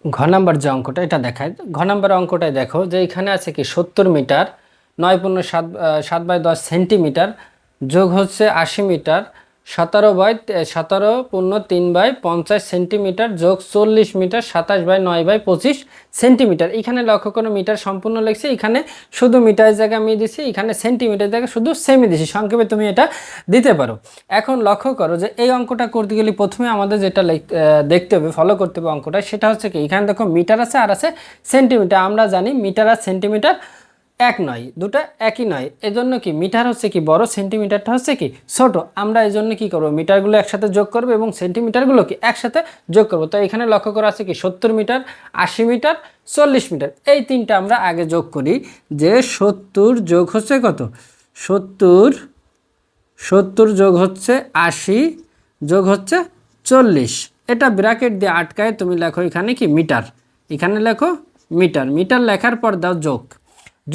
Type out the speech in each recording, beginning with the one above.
ঘ নাম্বার যে অঙ্কটা এটা দেখায়, ঘ নাম্বার অঙ্কটায় দেখো যে এখানে আছে কি 70 মিটার 9 × 7 / 10 সেন্টিমিটার যোগ হচ্ছে 80 মিটার 17/3/50 সেন্টিমিটার যোগ 40 মিটার 27/9/25 সেন্টিমিটার। এখানে লক্ষ্য করো মিটার সম্পূর্ণ লিখছি, এখানে শুধু মিটারের জায়গায় আমি দিছি, এখানে সেন্টিমিটার জায়গায় শুধু সেমি দিছি, সংক্ষেপে তুমি এটা দিতে পারো। এখন লক্ষ্য করো যে এই অঙ্কটা করতে গেলে প্রথমে আমাদের যেটা দেখতে হবে, ফলো করতে হবে অঙ্কটা, সেটা হচ্ছে কি এখানে দেখো মিটার আছে আর আছে সেন্টিমিটার। আমরা জানি মিটার আর সেন্টিমিটার এক নয়, দুটা একই নয়, এজন্য কি মিটার হচ্ছে কি বড়, সেন্টিমিটারটা হচ্ছে কি ছোট। আমরা এই জন্য কি করবো, মিটারগুলো একসাথে যোগ করবো এবং সেন্টিমিটারগুলো কি একসাথে যোগ করবো। তো এখানে লক্ষ্য করা আছে কি 70 মিটার 80 মিটার 40 মিটার, এই তিনটা আমরা আগে যোগ করি। যে 70 যোগ হচ্ছে কত, 70 যোগ হচ্ছে 80 যোগ হচ্ছে 40, এটা ব্র্যাকেট দিয়ে আটকায় তুমি লেখো এখানে কি মিটার, এখানে লেখো মিটার। মিটার লেখার পর দাও যোগ,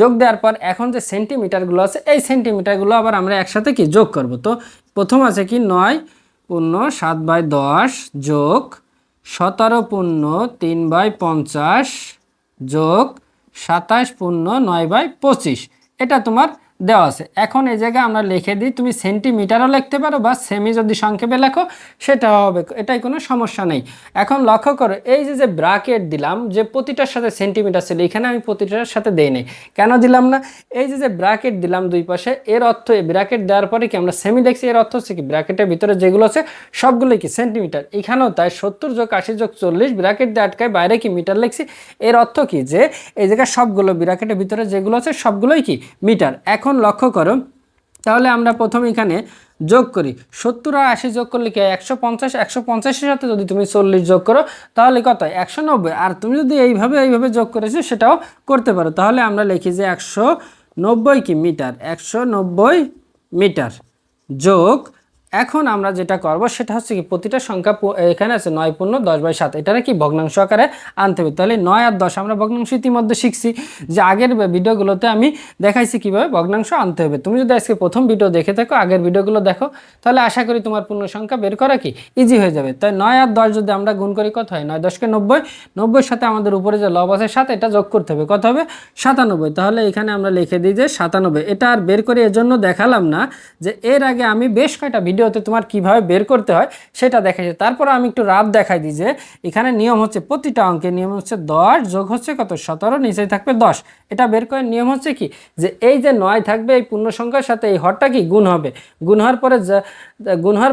যোগ দেওয়ার পর এখন যে সেন্টিমিটারগুলো আছে এই সেন্টিমিটারগুলো আবার আমরা একসাথে কি যোগ করব। তো প্রথম আছে কি 9 × 7/10 যোগ 17 × 3/50 যোগ 27 × 9/25, এটা তোমার দেওয়া আছে। এখন এই জায়গায় আমরা লিখে দিই, তুমি সেন্টিমিটারও লিখতে পারো বা সেমি যদি সংক্ষেপে লেখো সেটাও হবে, এটাই কোনো সমস্যা নেই। এখন লক্ষ্য করো এই যে যে ব্র্যাকেট দিলাম, যে প্রতিটার সাথে সেন্টিমিটার ছিল, এখানে আমি প্রতিটার সাথে দেই নাই, কেন দিলাম না, এই যে যে ব্র্যাকেট দিলাম দুই পাশে, এর অর্থ এই ব্র্যাকেট দেওয়ার পরে কি আমরা সেমি দেখছি, এর অর্থ হচ্ছে কি ব্র্যাকেটের ভিতরে যেগুলো আছে সবগুলোই কি সেন্টিমিটার। এখানেও তাই 70 যোগ 80 যোগ 40 ব্র্যাকেট দিয়ে আটকায় বাইরে কি মিটার লিখছি, এর অর্থ কি যে এই জায়গায় সবগুলো ব্র্যাকেটের ভিতরে যেগুলো আছে সবগুলোই কি মিটার। এখন লক্ষ্য করো, তাহলে আমরা প্রথম এখানে যোগ করি 70 আর 80 যোগ করলে কি 150, 150-এর সাথে যদি তুমি 40 যোগ করো তাহলে কত 190, আর তুমি যদি এইভাবে যোগ করেছো সেটাও করতে পারো। তাহলে আমরা লিখি যে 190 কি মিটার, 190 মিটার যোগ, এখন আমরা যেটা করব সেটা হচ্ছে কি প্রতিটা সংখ্যা এখানে আছে 9×10/7, এটা কি ভগ্নাংশ আকারে আনতে হবে। তাহলে 9 আর 10 আমরা ভগ্নাংশ ইতিমধ্যে শিখছি, যে আগের ভিডিওগুলোতে আমি দেখাইছি কিভাবে ভগ্নাংশ আনতে হবে। তুমি যদি আজকে প্রথম ভিডিও দেখে থাকো, আগের ভিডিওগুলো দেখো, তাহলে আশা করি তোমার পূর্ণ সংখ্যা বের করা কি ইজি হয়ে যাবে। তাই 9 আর 10 যদি আমরা গুণ করি কত হয়, 9 10 90, 90-এর সাথে আমাদের উপরে যে লব আছে 7, এটা যোগ করতে হবে, কত হবে 97। তাহলে এখানে আমরা লিখে দিই যে 97। এটা আর বের করে এজন্য দেখালাম না, যে এর আগে আমি বেশ কয়টা ভিডিওতে তোমার কিভাবে বের করতে হয় সেটা দেখাইছি। তারপর আমি একটু রাফ দেখাই দিই যে এখানে নিয়ম হচ্ছে প্রতিটা অঙ্কের নিয়ম হচ্ছে 10 যোগ হচ্ছে কত 17, নিচেই থাকবে 10। এটা বের করার নিয়ম হচ্ছে কি, যে এই যে 9 থাকবে এই পূর্ণ সংখ্যার সাথে এই হরটা কি গুণ হবে, গুণ হওয়ার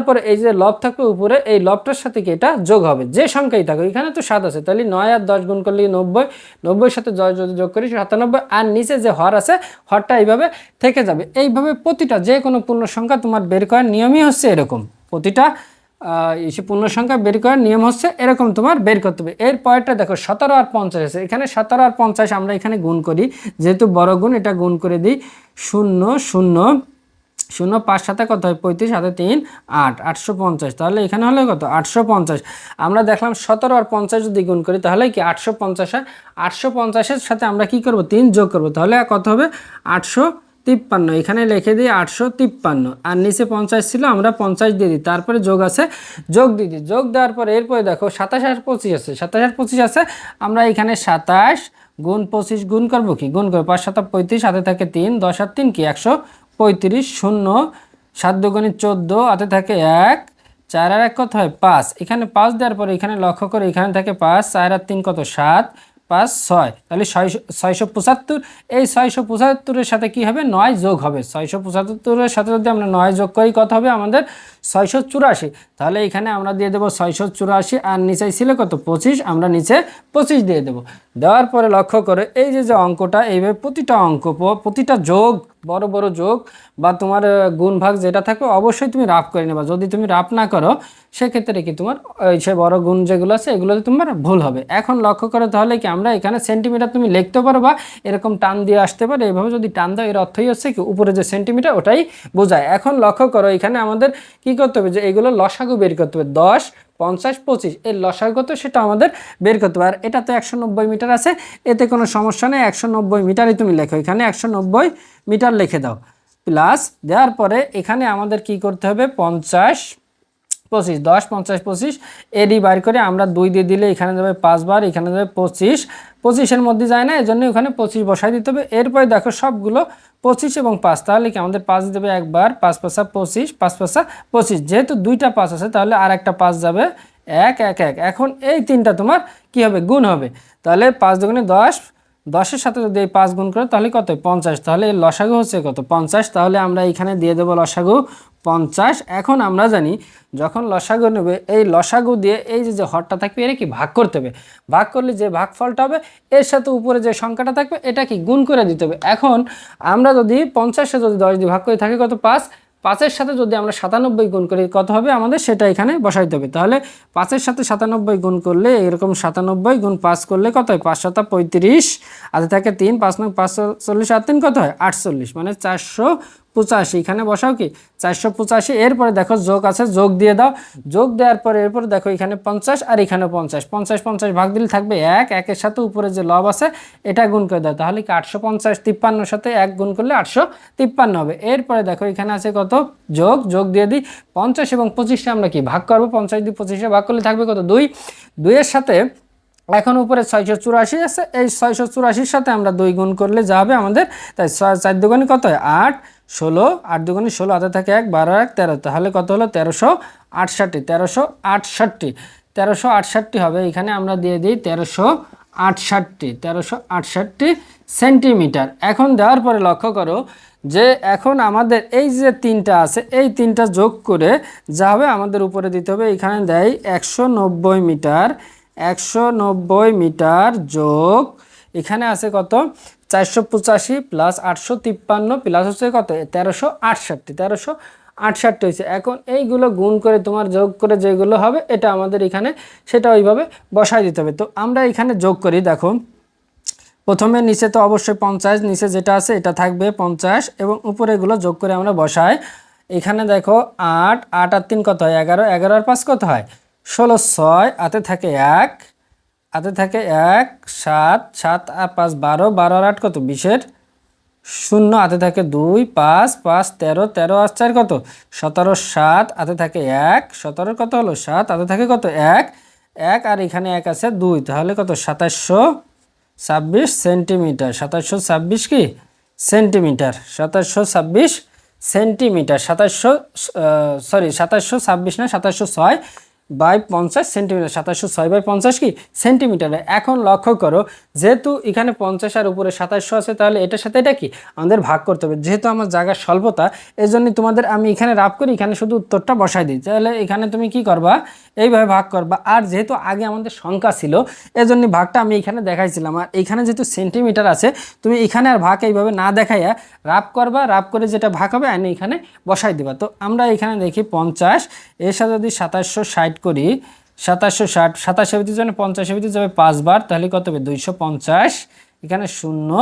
পরে এই যে লব থাকবে উপরে, এই লবটার সাথে কি এটা যোগ হবে, যে সংখ্যাই থাকবে। এখানে তো 7 আছে, তাহলে 9 আর 10 গুণ করলে 90, 90-এর সাথে 10 যদি যোগ করি 97, আর নিচে যে হর আছে হরটা এইভাবে থেকে যাবে। এইভাবে প্রতিটা যে কোনো পূর্ণ সংখ্যা তোমার বের করার নিয়মই হচ্ছে এরকম, প্রতিটা পূর্ণ সংখ্যা বের করার নিয়ম হচ্ছে এরকম, তোমার বের করতে হবে। এর পরেরটা দেখো 17 আর 50 আছে, এখানে 17 আর 50 আমরা এখানে গুণ করি, যেহেতু বড় গুণ এটা গুণ করে দিই, 0 0 0 5 সাথে কত হয় 35, সাথে 3 8, 850। তাহলে এখানে হলে কত 850। আমরা দেখলাম 17 আর 50 যদি গুণ করি তাহলে কি 850 হয়, 850-এর সাথে আমরা কি করব 3 যোগ করব, তাহলে কত হবে 853। এখানে লিখে দিই 853, আর নিচে 50 ছিল আমরা 50 দিয়ে দিই, তারপরে যোগ আছে যোগ দিয়ে দিই, যোগ দেওয়ার পরে এরপরে দেখো 27 আর 25 আছে, 27 আর 25 আছে, আমরা এখানে 27 গুণ 25 গুণ করবো কি গুণ করবো 5 7 35, সাথে থাকে 3, 10 আর 3 কি 135, 0 7 2 14, হাতে থাকে 1, 4 আর 1 কত হয় 5, এখানে 5 দেওয়ার পরে এখানে লক্ষ্য করে এখানে থাকে 5, 4 আর 3 কত 7, 5 6, তাহলে 675। এই 675-এর সাথে কি হবে 9 যোগ হবে, 675-এর সাথে যদি আমরা 9 যোগ করি কত হবে আমাদের 684। তাহলে এখানে আমরা দিয়ে দেবো 684, আর নিচে ছিল কত 25, আমরা নিচে 25 দিয়ে দেবো। দেওয়ার পরে লক্ষ্য করে এই যে যে অঙ্কটা, এইভাবে প্রতিটা অঙ্ক প্রতিটা যোগ বড় বড় যোগ বা তোমার গুণ ভাগ যেটা থাকবে অবশ্যই তুমি রাফ করে নেবা। যদি তুমি রাফ না করো সেক্ষেত্রে কি তোমার সে বড় গুণ যেগুলো আছে এগুলোতে তোমার ভুল হবে। এখন লক্ষ্য করো তাহলে কি আমরা এখানে সেন্টিমিটার তুমি লিখতে পারো বা এরকম টান দিয়ে আসতে পারে, এইভাবে যদি টান দাও এর অর্থই হচ্ছে কি উপরে যে সেন্টিমিটার ওটাই বোঝায়। এখন লক্ষ্য করো এখানে আমাদের কি করতে হবে, যে এগুলো লসাগু বের করতে হবে, 10 50 25 এর লসাগু কত সেটা আমাদের বের করতে হবে। আর এটা তো 190 মিটার আছে, এতে কোনো সমস্যা নেই, 190 মিটারই তুমি লেখো, এখানে 190 মিটার লিখে দাও। প্লাস দেওয়ার পরে এখানে আমাদের কি করতে হবে 50 25 10 50 25 এডি বার করে আমরা 2 দিয়ে দিলে এখানে যাবে 5 বার, এখানে যাবে 25, 25 এর মধ্যে যায় না, এজন্য ওখানে 25 বসাই দিতে হবে। এরপরে দেখো সবগুলো 25 এবং 5, তাহলে কি আমাদের 5 দেবে একবার, 5 5 25, 5 5 25, যেহেতু দুইটা 5 আছে তাহলে আর একটা 5 যাবে 1 1 1। এখন এই তিনটা তোমার কি হবে, গুণ হবে। তাহলে 5 দুগুণে 10, 10-এর সাথে যদি এই 5 গুণ করে তাহলে কত 50, তাহলে এর লসাগু হচ্ছে কত 50, তাহলে আমরা এখানে দিয়ে দেবো লসাগু 50। এখন আমরা জানি যখন লসাগু নেবে এই লসাগু দিয়ে এই যে হরটা থাকবে এর কি ভাগ করতে হবে, ভাগ করলে যে ভাগফলটা হবে এর সাথে উপরে যে সংখ্যাটা থাকবে এটা কি গুণ করে দিতে হবে। এখন আমরা যদি 50-এ যদি 10 দিয়ে ভাগ করে থাকে কত 5, 5-এর সাথে যদি আমরা 97 গুণ করি কত হবে আমাদের সেটা এখানে বসাইতে হবে। তাহলে 5-এর সাথে 97 গুণ করলে এরকম 97 গুণ 5 করলে কত হয় 5 7 35, আর থাকে 3, 5 9 5 40 আর 3 কত হয় 48, মানে 485। এখানে বসাও কি 485। এরপরে দেখো যোগ আছে, যোগ দিয়ে দাও, যোগ দেওয়ার পরে এরপরে দেখো এখানে 50 আর এখানে 50, 50 50 ভাগ দিলে থাকবে 1, 1-এর সাথে উপরে যে লব আছে এটা গুণ করে দাও, তাহলে কি 850, 53-এর সাথে 1 গুণ করলে 853 হবে। এরপরে দেখো এখানে আছে কত যোগ, যোগ দিয়ে দিই 50 এবং 25টা আমরা কি ভাগ করবো, 50 দিয়ে 25-এ ভাগ করলে থাকবে কত 2, 2-এর সাথে এখন উপরে 684 আছে, এই 684-র সাথে আমরা 2 গুণ করলে যা হবে আমাদের, তাই 4 দুগুণে কত হয় 8, 16, 8 দুগুণে 16, হাতে থাকে 1, 12 1 13, তাহলে কত হলো 1368, 1368, 1368 হবে। এখানে আমরা দিয়ে দিই 1368 সেন্টিমিটার। এখন দেওয়ার পরে লক্ষ্য করো যে এখন আমাদের এই যে তিনটা আছে এই তিনটা যোগ করে যা হবে আমাদের উপরে দিতে হবে, এখানে দেয় 190 মিটার, 190 মিটার যোগ এখানে আছে কত 485 প্লাস 853 প্লাস হচ্ছে কত 1368 হয়েছে। এখন এইগুলো গুণ করে তোমার যোগ করে যেগুলো হবে এটা আমাদের এখানে সেটা ওইভাবে বসাই দিতে হবে। তো আমরা এখানে যোগ করি, দেখো প্রথমে নিচে তো অবশ্যই 50, নিচে যেটা আছে এটা থাকবে 50 এবং উপরে এগুলো যোগ করে আমরা বসাই। এখানে দেখো 8 8 আর 3 কত হয় 11, 11 আর 5 কত হয় 16, 6 হাতে থাকে 1, হাতে থাকে 1, 7 7 আর 5 12, 12 আর 8 কত 20-এর 0, হাতে থাকে 2, 5 5 13, 13 আর 4 কত 17, 7 হাতে থাকে 1, 17 কত হলো 7, হাতে থাকে কত 1 1 আর এখানে 1 আছে 2, তাহলে কত 2726 সেন্টিমিটার, 2726 কি সেন্টিমিটার, 2726 সেন্টিমিটার, 2726 না 2706 বাই 50 সেন্টিমিটার, 2706 বাই 50 কি সেন্টিমিটারে। এখন লক্ষ্য করো যেহেতু এখানে 50 আর উপরে 2700 আছে তাহলে এটার সাথে এটা কি আমাদের ভাগ করতে হবে, যেহেতু আমার জায়গার স্বল্পতা এজন্য তোমাদের আমি এখানে রাফ করি, এখানে শুধু উত্তরটা বসাই দিই। তাহলে এখানে তুমি কি করবা এইভাবে ভাগ করবা, আর যেহেতু আগে আমাদের সংখ্যা ছিল এজন্য ভাগটা আমি এখানে দেখাইছিলাম, আর এখানে যেহেতু সেন্টিমিটার আছে তুমি এখানে আর ভাগ এইভাবে না দেখাইয়া রাফ করবা, রাফ করে যেটা ভাগ হবে আমি এখানে বসাই দিবা। তো আমরা এখানে দেখি 50 এর সাথে যদি 2760 করি, 2760 27-এর ভিতরে জন্য 50-এর ভিতরে যাবে 5 বার, তাহলে কত হবে 250, এখানে 0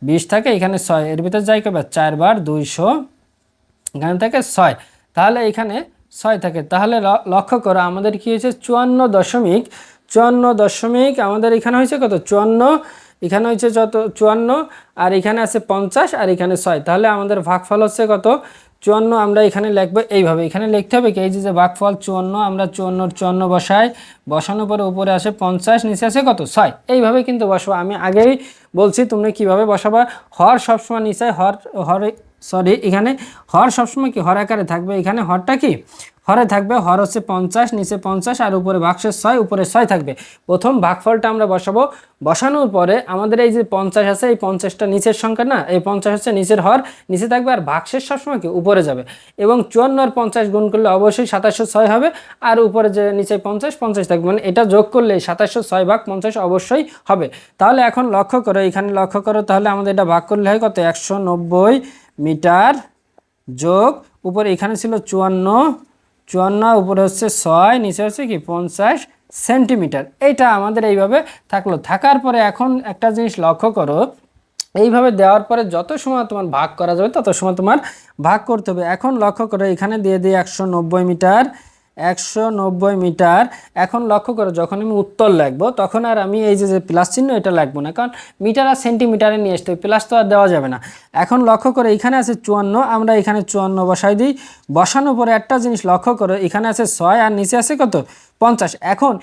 20 থাকে, এখানে 6 এর ভিতরে যাই কবে 4 বার 200, এখানে থাকে 6, তাহলে এখানে 6 থাকে। তাহলে লক্ষ্য করো আমাদের কি হয়েছে 54 দশমিক আমাদের এখানে হয়েছে কত 54, এখানে হয়েছে যত 54 আর এখানে আছে 50 আর এখানে 6, তাহলে আমাদের ভাগফল হচ্ছে কত 54। আমরা এখানে লিখবো এইভাবে, এখানে লিখতে হবে কি এই যে ভাগফল 54, আমরা 54 বসাই, বসানোর পরে উপরে আসে 50, নিচে আছে কত 6, এইভাবে কিন্তু বসাবো। আমি আগেই বলছি তুমি কিভাবে বসাবা, হর সবসময় নিচে এখানে হর সবসময় কি হর আকারে থাকবে, এখানে হরটা কি হরে থাকবে, হর হচ্ছে 50, নিচে 50 আর উপরে ভাগশেষ 6, উপরে 6 থাকবে। প্রথম ভাগফলটা আমরা বসাবো, বসানোর পরে আমাদের এই যে 50 আছে এই 50টা নিচের সংখ্যা না, এই 50 হচ্ছে নিচের হর নিচে থাকবে, আর ভাগশেষ সবসময় কি উপরে যাবে, এবং 54 আর 50 গুণ করলে অবশ্যই 2706 হবে, আর উপরে যে নিচে 50 50 থাকবে, মানে এটা যোগ করলে 2706 ভাগ 50 অবশ্যই হবে। তাহলে এখন লক্ষ্য করো, এখানে লক্ষ্য করো, তাহলে আমাদের এটা ভাগ করলে হয় কত 190 মিটার যোগ উপরে এখানে ছিল 54 উপরে হচ্ছে 6, নিচে হচ্ছে কি 50 সেন্টিমিটার। এইটা আমাদের এইভাবে থাকলো। থাকার পরে এখন একটা জিনিস লক্ষ্য করো, এইভাবে দেওয়ার পরে যত সময় তোমার ভাগ করা যাবে তত সময় তোমার ভাগ করতে হবে। এখন লক্ষ্য করো এখানে দিয়ে দিই 190 মিটার, 190 মিটার। এখন লক্ষ্য করো যখন আমি উত্তর লিখবো তখন আর আমি এই যে প্লাস চিহ্ন এটা লিখবো না, কারণ মিটার আর সেন্টিমিটারে নিয়ে আসতে হবে, প্লাস তো আর দেওয়া যাবে না। এখন লক্ষ্য করে এখানে আছে 54, আমরা এখানে 54 বসাই দিই। বসানোর পরে একটা জিনিস লক্ষ্য করো, এখানে আছে 6 আর নিচে আছে কত 50। এখন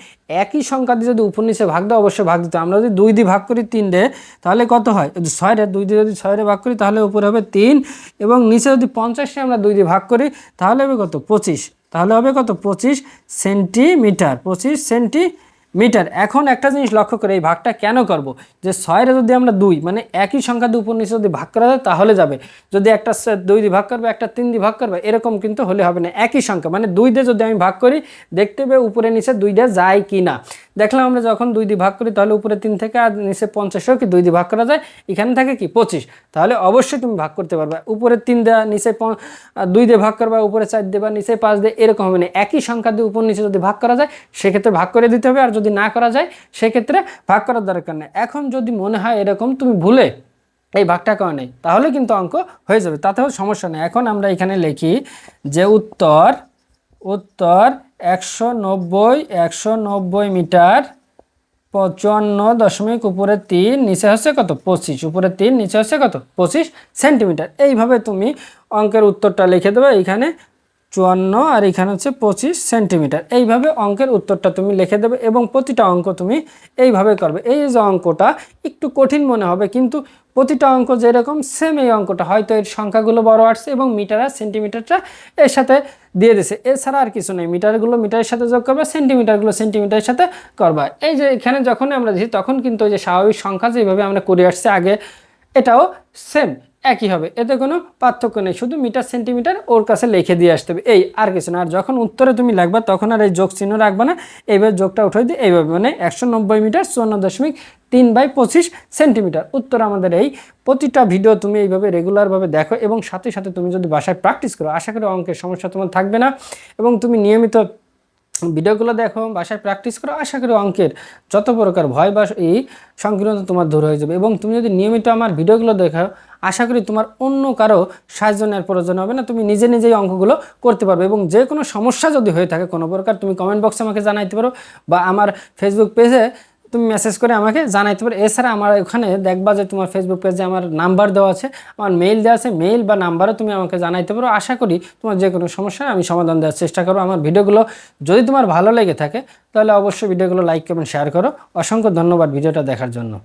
একই সংখ্যা দিয়ে যদি উপর নিচে ভাগ দাও অবশ্যই ভাগ দিতে, আমরা যদি 2 দিয়ে ভাগ করি 3 দিয়ে তাহলে কত হয়, 6 রে 2 দিয়ে যদি 6 রে ভাগ করি তাহলে উপরে হবে 3, এবং নিচে যদি 50 রে আমরা 2 দিয়ে ভাগ করি তাহলে হবে কত 25, তাহলে হবে কত 25 সেন্টিমিটার, 25 সেন্টিমিটার। এখন একটা জিনিস লক্ষ্য করে এই ভাগটা কেন করব, যে 6 রে যদি আমরা 2 মানে একই সংখ্যা দিয়ে উপর নিচে যদি ভাগ করা যায় তাহলে যাবে, যদি একটা 2 দিয়ে ভাগ করবে একটা 3 দিয়ে ভাগ করবে এরকম কিন্তু হলে হবে না। একই সংখ্যা মানে 2 দিয়ে যদি আমি ভাগ করি দেখতে হবে উপরে নিচে 2টা যায় কি না। দেখলাম আমরা যখন 2 দিয়ে ভাগ করি তাহলে উপরে 3 থেকে আর নিচে 50 কি 2 দিয়ে ভাগ করা যায়, এখানে থাকে কি 25, তাহলে অবশ্যই তুমি ভাগ করতে পারবে। উপরে 3 দেওয়া নিচে 2 দিয়ে ভাগ করবা, উপরে 4 দেবা নিচে 5 দিয়ে, এরকম হবে না। একই সংখ্যা দিয়ে উপর নিচে যদি ভাগ করা যায় সেক্ষেত্রে ভাগ করে দিতে হবে, আর যদি না করা যায় সেক্ষেত্রে ভাগ করার দরকার নেই। এখন যদি মনে হয় এরকম তুমি ভুলে এই ভাগটা করা নেই তাহলে কিন্তু অঙ্ক হয়ে যাবে, তাতেও সমস্যা নেই। এখন আমরা এখানে লিখি যে উত্তর 190 মিটার, 55 উপরে 3 নিচে হচ্ছে কত 25, উপরে 3 নিচে হচ্ছে কত 25 সেন্টিমিটার। এইভাবে তুমি অঙ্কের উত্তরটা লিখে দেবে, এইখানে 54 আর এখানে হচ্ছে 25 সেন্টিমিটার। এইভাবে অঙ্কের উত্তরটা তুমি লিখে দেবে এবং প্রতিটা অঙ্ক তুমি এইভাবে করবে। এই যে অঙ্কটা একটু কঠিন মনে হবে কিন্তু প্রতিটা অঙ্ক যেরকম সেম এই অঙ্কটা, হয়তো এর সংখ্যাগুলো বড় আসছে এবং মিটার আর সেন্টিমিটারটা এর সাথে দিয়ে দিছে, এছাড়া আর কিছু নেই। মিটারগুলো মিটারের সাথে যোগ করবে, সেন্টিমিটারগুলো সেন্টিমিটারের সাথে করবা। এই যে এখানে যখন আমরা দিই তখন কিন্তু ওই যে স্বাভাবিক সংখ্যা যেভাবে আমরা করে আসছি আগে এটাও সেম একই হবে, এতে কোনো পার্থক্য নেই, শুধু মিটার সেন্টিমিটার ওর কাছে লিখে দিয়ে আসতে হবে, এই আর কিছু না। আর যখন উত্তরে তুমি লিখবা তখন আর এই যোগ চিহ্ন রাখবা না, এইভাবে যোগটা উঠে দিয়ে এইভাবে, মানে 190 মিটার 54.3/25 সেন্টিমিটার। উত্তর আমাদের এই। প্রতিটা ভিডিও তুমি এইভাবে রেগুলারভাবে দেখো এবং সাথে সাথে তুমি যদি বাসায় প্র্যাকটিস করো আশা করি অঙ্কের সমস্যা তোমার থাকবে না, এবং তুমি নিয়মিত ভিডিওগুলো দেখো বাসায় প্র্যাকটিস করো, আশা করি অঙ্কের যত প্রকার ভয় বা এই সংকীর্ণতা তোমার দূর হয়ে যাবে। এবং তুমি যদি নিয়মিত আমার ভিডিওগুলো দেখো আশা করি তোমার অন্য কারো সাহায্য নেওয়ার প্রয়োজন হবে না, তুমি নিজে নিজেই অঙ্কগুলো করতে পারবে। এবং যে কোনো সমস্যা যদি হয়ে থাকে কোনো প্রকার তুমি কমেন্ট বক্সে আমাকে জানাইতে পারো বা আমার ফেসবুক পেজে তুমি মেসেজ করে আমাকে জানাইতে পারো। এছাড়া আমার ওখানে দেখবা যে তোমার ফেসবুক পেজে আমার নাম্বার দেওয়া আছে, আমার মেইল দেওয়া আছে, মেইল বা নাম্বারও তুমি আমাকে জানাইতে পারো। আশা করি তোমার যে কোনো সমস্যা আমি সমাধান দেওয়ার চেষ্টা করবো। আমার ভিডিওগুলো যদি তোমার ভালো লেগে থাকে তাহলে অবশ্যই ভিডিওগুলো লাইক কমেন্ট শেয়ার করো। অসংখ্য ধন্যবাদ ভিডিওটা দেখার জন্য।